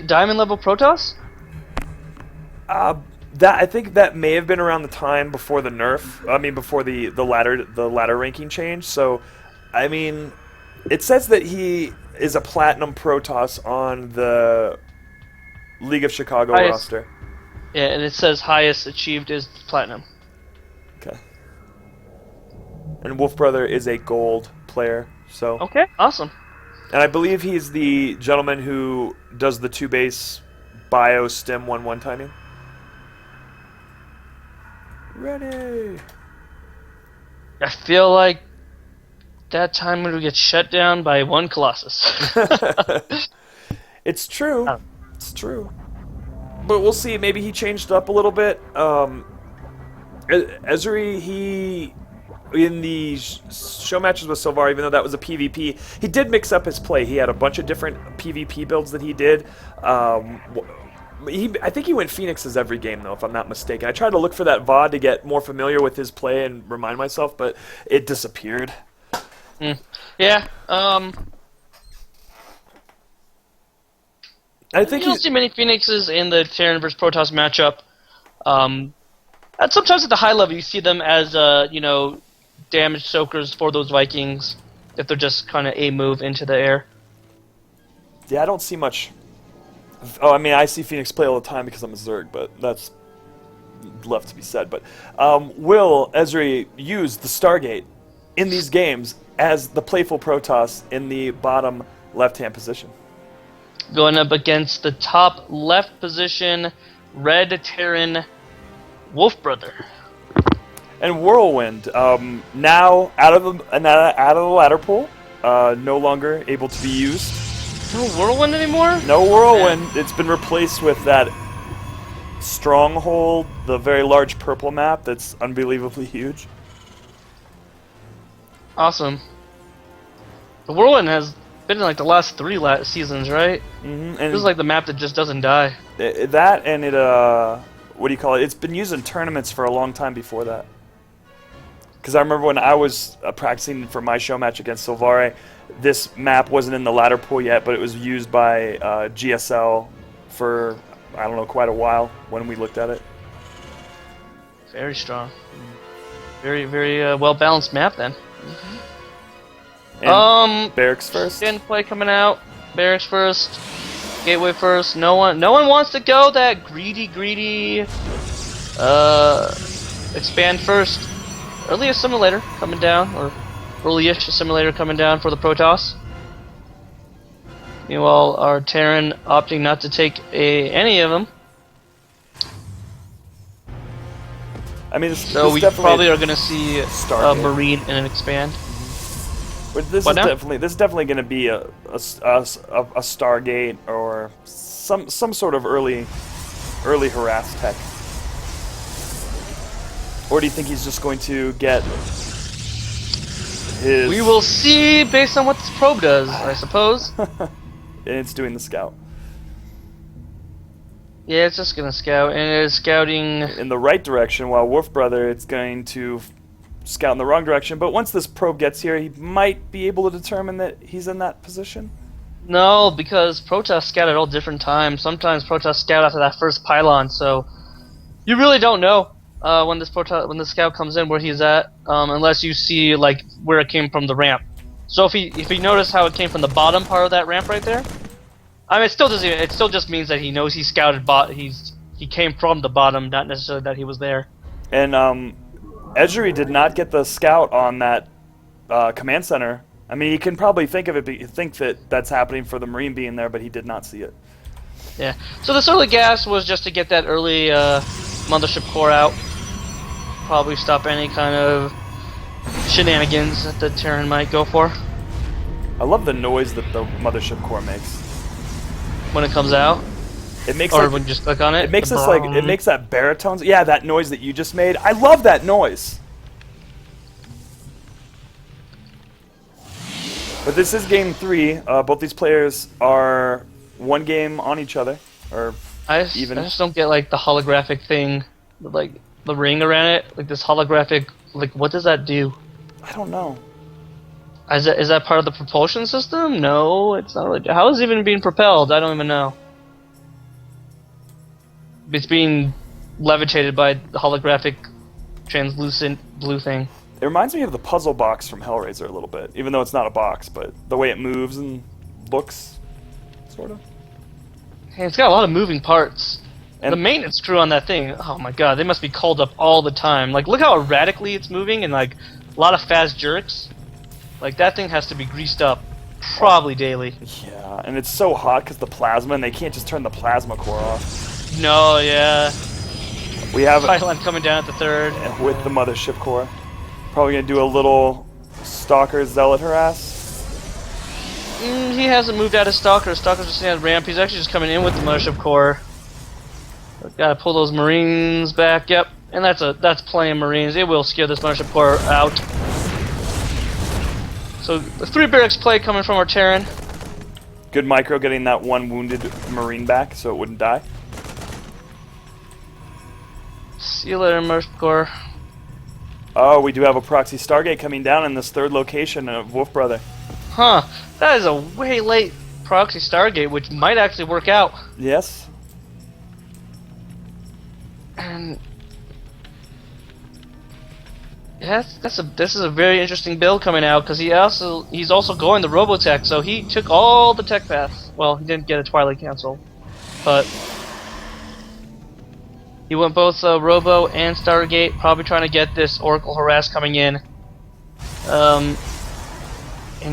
Diamond level Protoss? That I think that may have been around the time before the nerf. I mean, before the ladder ranking change. So, I mean, it says that he is a platinum Protoss on the League of Chicago Highest. roster. Yeah, and it says highest achieved is platinum. Okay. And Wolfbrother is a gold player. So, Okay, awesome. and I believe he's the gentleman who does the 2-base bio stem 1/1 timing. Ready. I feel like that time when we get shut down by one Colossus. It's true. Oh. It's true. But we'll see. Maybe he changed up a little bit. Uesuri, he in the show matches with Silvar, even though that was a PvP, he did mix up his play. He had a bunch of different PvP builds that he did. I think he went Phoenixes every game, though, if I'm not mistaken. I tried to look for that VOD to get more familiar with his play and remind myself, but it disappeared. Yeah. I think you don't see many Phoenixes in the Terran versus Protoss matchup. And sometimes at the high level, you see them as damage soakers for those Vikings if they're just kind of a move into the air. Yeah, I don't see much. Oh, I mean, I see Phoenix play all the time because I'm a Zerg, but that's left to be said. But will Uesuri use the Stargate in these games as the playful Protoss in the bottom left-hand position? Going up against the top left position, Red Terran Wolfbrother. And Whirlwind, now out of the ladder pool, no longer able to be used. No Whirlwind anymore? No Whirlwind. Man. It's been replaced with that Stronghold, the very large purple map that's unbelievably huge. Awesome. The Whirlwind has been in like the last 3 seasons, right? Mm-hmm. This is like the map that just doesn't die. That and it, what do you call it? It's been used in tournaments for a long time before that. Because I remember when I was practicing for my show match against Silvare, this map wasn't in the ladder pool yet, but it was used by GSL for, I don't know, quite a while when we looked at it. Very strong. Very, very well-balanced map then. And Barracks first. Skin play coming out. Barracks first. Gateway first. No one wants to go that greedy. Expand first. Early assimilator coming down, or early-ish assimilator coming down for the Protoss. Meanwhile, our Terran opting not to take any of them. I mean, so we probably are going to see a Marine and an expand. But this is definitely going to be a Stargate or some sort of early harass tech. Or do you think he's just going to get his... We will see based on what this probe does, I suppose. And it's doing the scout. Yeah, it's just going to scout, and it is scouting... in the right direction, while Wolfbrother, it's going to scout in the wrong direction. But once this probe gets here, he might be able to determine that he's in that position. No, because Protoss scout at all different times. Sometimes Protoss scout after that first pylon, so you really don't know when the scout comes in where he's at, unless you see like where it came from the ramp. So if he notice how it came from the bottom part of that ramp right there, I mean it still doesn't. It still just means that he knows he scouted. He came from the bottom, not necessarily that he was there. And Uesuri did not get the scout on that command center. I mean, you can probably think that that's happening for the Marine being there, but he did not see it. Yeah. So this early gas was just to get that early mothership core out. Probably stop any kind of shenanigans that the Terran might go for. I love the noise that the mothership core makes when it comes out. It makes when you just click on it. It makes it makes that baritone. Yeah, that noise that you just made. I love that noise. But this is game 3. Both these players are 1 game on each other, or I just don't get like the holographic thing, like the ring around it, like this holographic. Like, what does that do? I don't know. Is that part of the propulsion system? No, it's not really. How is it even being propelled? I don't even know. it's being levitated by the holographic translucent blue thing. It reminds me of the puzzle box from Hellraiser a little bit, even though it's not a box, but the way it moves and looks, sort of. Hey, it's got a lot of moving parts. And the maintenance crew on that thing, oh my god, they must be called up all the time. Like, look how erratically it's moving and, like, a lot of fast jerks. Like, that thing has to be greased up probably daily. Yeah, and it's so hot because the plasma, and they can't just turn the plasma core off. No, yeah. We have Pylon coming down at the third. with the mothership core. Probably gonna do a little Stalker Zealot harass. He hasn't moved out of Stalker. Stalker's just sitting at ramp. He's actually just coming in with the mothership core. Gotta pull those Marines back. Yep, and that's plenty of Marines. It will scare this mothership core out. So the 3 barracks play coming from our Terran. Good micro getting that one wounded Marine back so it wouldn't die. See you later, mothership core. Oh, we do have a proxy Stargate coming down in this 3rd location of Wolfbrother. Huh, that is a way late proxy Stargate, which might actually work out. Yes. And yeah, this is a very interesting build coming out because he's also going the Robotech, so he took all the tech paths. Well, he didn't get a Twilight Cancel, but he went both Robo and Stargate, probably trying to get this Oracle harass coming in. And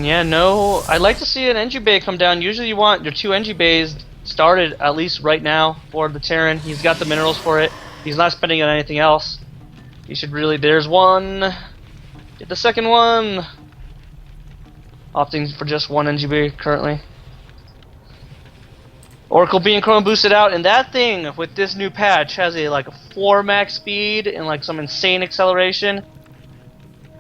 yeah, no, I'd like to see an NG bay come down. Usually you want your 2 NG bays started at least right now for the Terran. He's got the minerals for it. He's not spending on anything else. He should really... There's one. Get the second one. Opting for just 1 NG bay currently. Oracle being chrome boosted out, and that thing with this new patch has a like a 4 max speed and like some insane acceleration.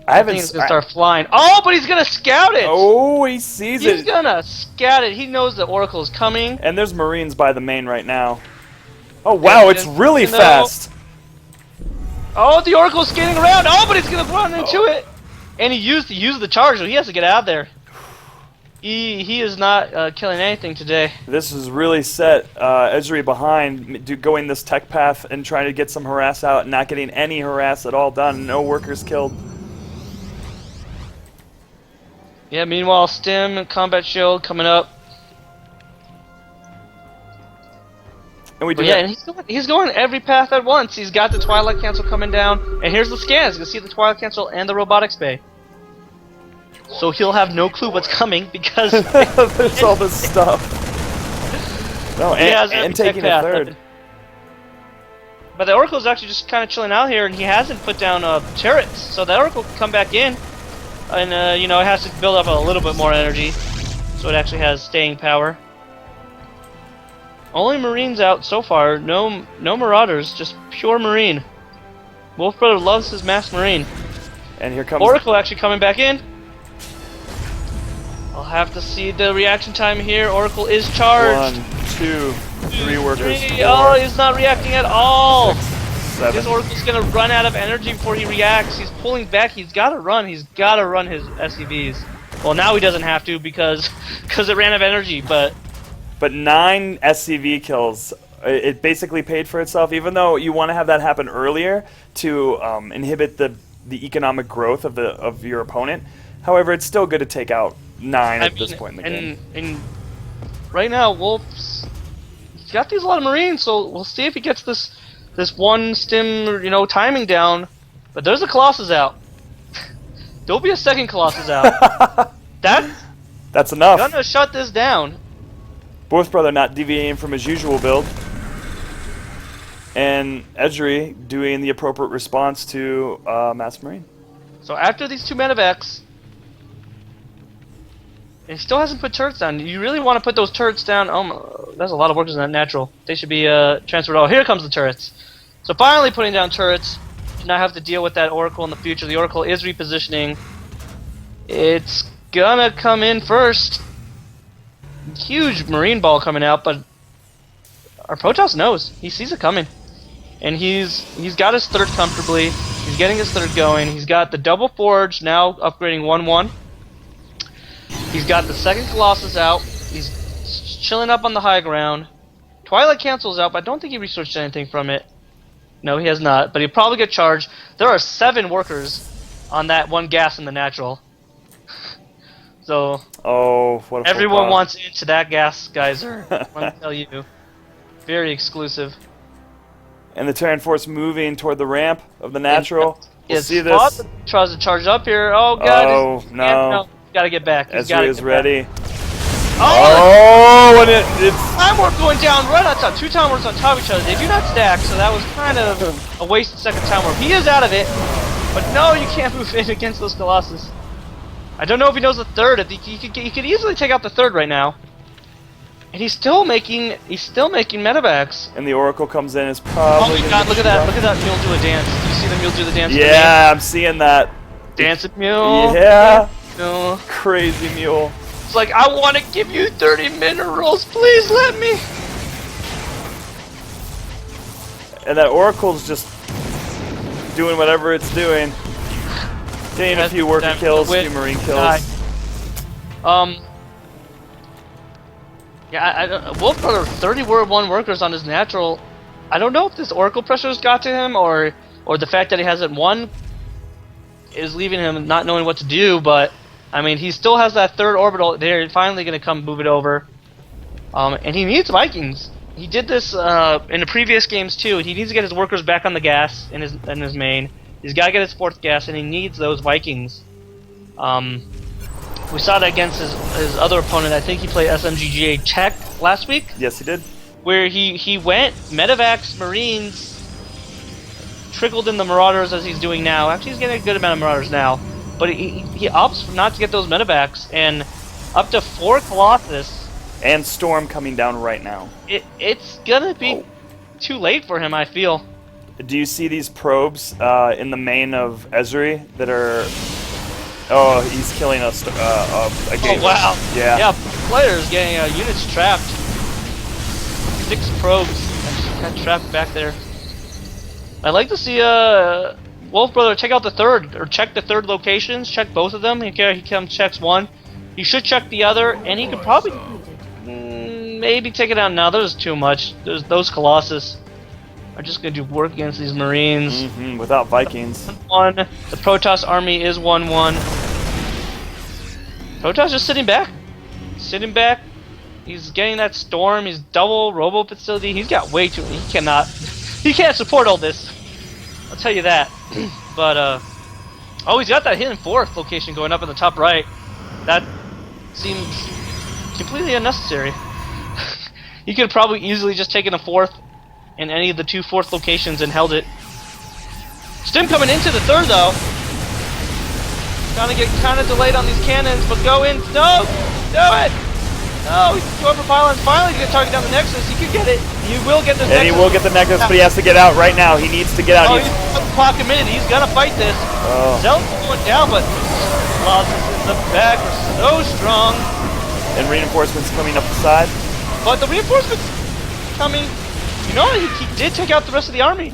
I think he's gonna start flying. Oh, but he's gonna scout it! Oh, he sees it! He's gonna scout it. He knows that Oracle is coming. And there's Marines by the main right now. Oh wow, it's really fast! Oh, the Oracle's skating around! Oh, but he's gonna run into it! And he used the charge, so he has to get out of there. He is not killing anything today. This is really set Uesuri behind, going this tech path and trying to get some harass out, not getting any harass at all done. No workers killed. Yeah, meanwhile, Stim and Combat Shield coming up. And we do and he's going every path at once. He's got the Twilight Cancel coming down, and here's the scans. You can see the Twilight Cancel and the Robotics Bay. So he'll have no clue what's coming because there's all this stuff. No, and taking a third. But the Oracle is actually just kind of chilling out here, and he hasn't put down turrets. So the Oracle can come back in, and you know, it has to build up a little bit more energy, so it actually has staying power. Only Marines out so far. No Marauders, just pure Marine. Wolfbrother loves his masked Marine. And here comes Oracle actually coming back in. I'll have to see the reaction time here. Oracle is charged. 1, 2, 3 workers. 3. Oh, he's not reacting at all. 6, 7. This Oracle's gonna run out of energy before he reacts. He's pulling back. He's gotta run. He's gotta run his SCVs. Well, now he doesn't have to because it ran out of energy. But 9 SCV kills. It basically paid for itself. Even though you want to have that happen earlier to inhibit the economic growth of your opponent. However, it's still good to take out 9 at this point in the game. And right now, Wolf's got these a lot of Marines, so we'll see if he gets this one stim, you know, timing down. But there's a Colossus out. There'll be a second Colossus out. That's enough. Gonna shut this down. Wolfbrother not deviating from his usual build. And Uesuri doing the appropriate response to Mass Marine. So after these 2 medevacs, he still hasn't put turrets down. You really want to put those turrets down. Oh, there's a lot of workers in that natural. They should be transferred. Oh, here comes the turrets. So finally putting down turrets. Do not have to deal with that Oracle in the future. The Oracle is repositioning. It's gonna come in first. Huge Marine ball coming out, but our Protoss knows. He sees it coming. And he's got his third comfortably. He's getting his third going. He's got the double forge now upgrading 1-1. He's got the second Colossus out. He's chilling up on the high ground. Twilight Council's out, but I don't think he researched anything from it. No, he has not, but he'll probably get charged. There are 7 workers on that one gas in the natural. So Oh, what a everyone faux pas. wants into that gas geyser. Let me tell you. Very exclusive. And the Terran Force moving toward the ramp of the natural. We'll Yes, see this. tries to charge up here. Oh god. Oh, no. Gotta get back. Uesuri is ready. Oh, Oh, and it's... time warp going down right on top. 2 time warps on top of each other. They do not stack, so that was kind of a wasted second time warp. He is out of it, but no, you can't move in against those Colossus. I don't know if he knows the third. If he could easily take out the third right now, and he's still making medevacs. And the Oracle comes in. Is Oh probably. my god! Look at that! Look at that mule do a dance. Do you see the mule do the dance? Yeah, I'm seeing that. Dancing mule. Yeah. No. Crazy mule. It's like, I want to give you 30 minerals. Please let me. And that Oracle's just doing whatever it's doing. Getting a few worker kills, a few marine kills. Yeah, Wolfbrother, 31 workers on his natural. I don't know if this Oracle pressure's got to him, or the fact that he hasn't won is leaving him not knowing what to do, but I mean, he still has that third orbital. They're finally going to come move it over. And he needs Vikings. He did this in the previous games too. He needs to get his workers back on the gas in his main. He's got to get his 4th gas, and he needs those Vikings. We saw that against his other opponent. I think he played SMGGA Czech last week. Yes, he did. Where he went medevacs, Marines, trickled in the Marauders as he's doing now. Actually, he's getting a good amount of Marauders now. But he opts not to get those medevacs, and up to 4 Colossus. And Storm coming down right now. It's gonna be too late for him, I feel. Do you see these probes in the main of Uesuri that are... Oh, he's killing a gateway. Oh, wow. Yeah. Yeah, players getting units trapped. 6 probes got trapped back there. I'd like to see Wolfbrother check out the third, or check the third locations, check both of them. He comes, checks one. He should check the other, and he could probably maybe take it out now. There's too much. Those Colossus are just going to do work against these Marines. Without Vikings. 1-1. The Protoss army is 1-1. Protoss just sitting back. Sitting back. He's getting that Storm. He's double Robo Facility. He's got way too... He can't support all this. I'll tell you that. But, oh, he's got that hidden 4th location going up in the top right. That seems completely unnecessary. He could have probably easily just taken a 4th in any of the 2 4th locations and held it. Stim coming into the 3rd, though. Gonna get kind of delayed on these cannons, but go in. No! Do it! No, he can go over pylons. Finally, he's gonna target down the Nexus. He could get it. He will get the Nexus. And he will get the Nexus, but he has to get out right now. He needs to get out. Oh, he's clock a minute. He's gonna fight this. Oh. Zealot's going down, but Colossus in the back are so strong. And reinforcements coming up the side. But the reinforcements coming. You know, he did take out the rest of the army.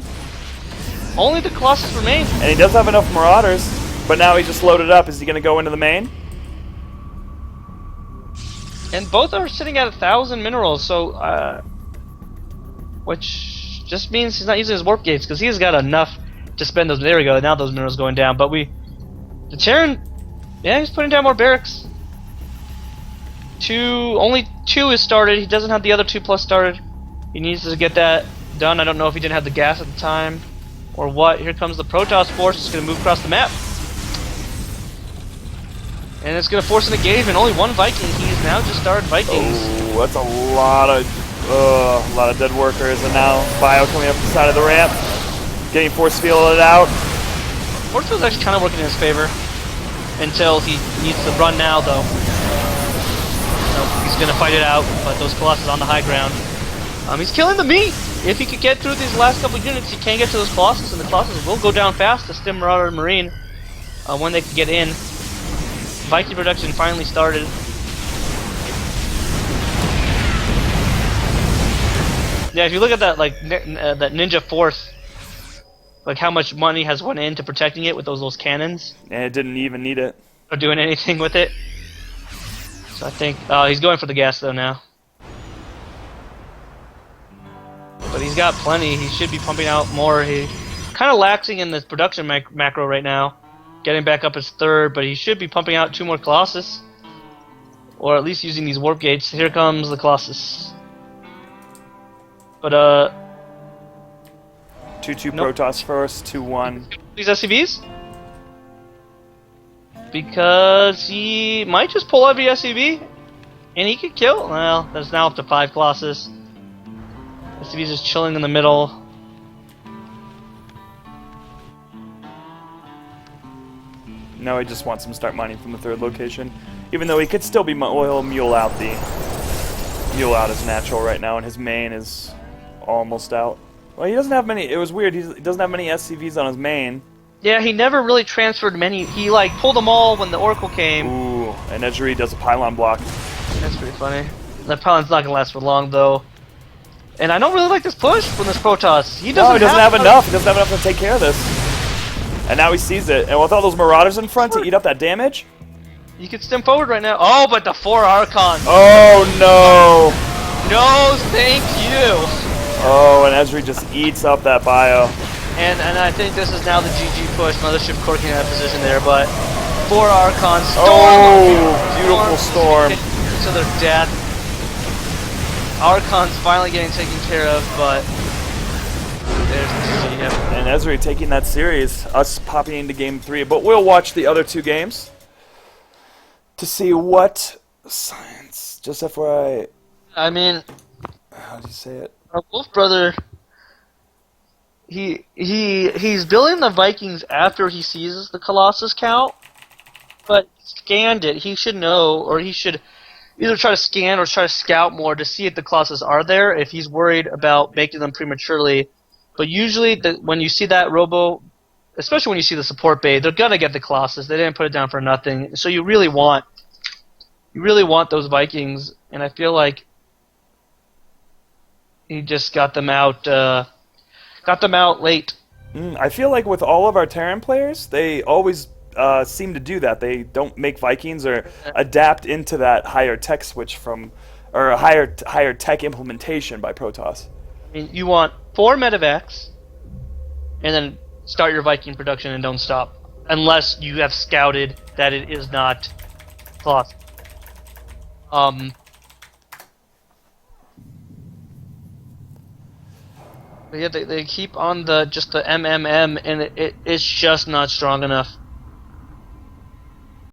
Only the Colossus remain. And he does have enough Marauders, but now he just loaded up. Is he going to go into the main? And both are sitting at 1,000 minerals, so which just means he's not using his warp gates because he's got enough to spend those. There we go. Now those minerals going down, but the Terran, yeah, he's putting down more barracks. Only 2 is started. He doesn't have the other 2 plus started. He needs to get that done. I don't know if he didn't have the gas at the time or what. Here comes the Protoss force. It's going to move across the map. And it's going to force an engagement. Only 1 Viking. He's now just started Vikings. Oh, that's a lot of dead workers. And now Bio coming up the side of the ramp. Getting force fielded out. Force field's actually kind of working in his favor. Until he needs to run now, though. He's going to fight it out, but those Colossus on the high ground. He's killing the meat! If he could get through these last couple units, he can't get to those Colossus, and the Colossus will go down fast to Stim Marauder Marine when they can get in. Viking production finally started. Yeah, if you look at that, like, that Ninja 4th, like how much money has went into protecting it with those cannons. And it didn't even need it. Or doing anything with it. So I think, he's going for the gas though now. but he's got plenty. He should be pumping out more. He kind of laxing in this production macro right now, getting back up his third, but he should be pumping out 2 more Colossus, or at least using these warp gates. Here comes the Colossus. But 2-2 nope. Protoss first, 2-1. These SCVs? Because he might just pull every SCV, and he could kill. Well, there's now up to 5 Colossus. SCV's just chilling in the middle. No, he just wants him to start mining from the 3rd location. Even though he could still be, he'll mule out his natural right now, and his main is almost out. Well, he doesn't have many. It was weird. He doesn't have many SCVs on his main. Yeah, he never really transferred many. He like pulled them all when the Oracle came. Ooh, and Uesuri does a pylon block. That's pretty funny. That pylon's not gonna last for long though. And I don't really like this push from this Protoss. He doesn't have enough. He doesn't have enough to take care of this. And now he sees it. And with all those Marauders in front to eat up that damage, you could stem forward right now. Oh, but the 4 Archons. Oh no! No, thank you. Oh, and Uesuri just eats up that bio. And I think this is now the GG push. Mothership corking in that position there, but 4 Archons. Storm! Oh, beautiful storm. To their death. Archons finally getting taken care of, but there's the GG. And Uesuri taking that series, us popping into game 3. But we'll watch the other 2 games to see what science. Just FYI. I mean, how do you say it? Our Wolfbrother. He's building the Vikings after he sees the Colossus count, but scanned it. He should know, or he should either try to scan or try to scout more to see if the Colossus are there, if he's worried about making them prematurely. But usually, when you see that Robo, especially when you see the support bay, they're gonna get the Colossus. They didn't put it down for nothing. So you really want those Vikings, and I feel like he just got them out. Got them out late. I feel like with all of our Terran players, they always seem to do that. They don't make Vikings or adapt into that higher tech switch or a higher tech implementation by Protoss. I mean, you want 4 medevacs, and then start your Viking production and don't stop, unless you have scouted that it is not Colossus. But yeah, they keep on just the MMM, and it's just not strong enough.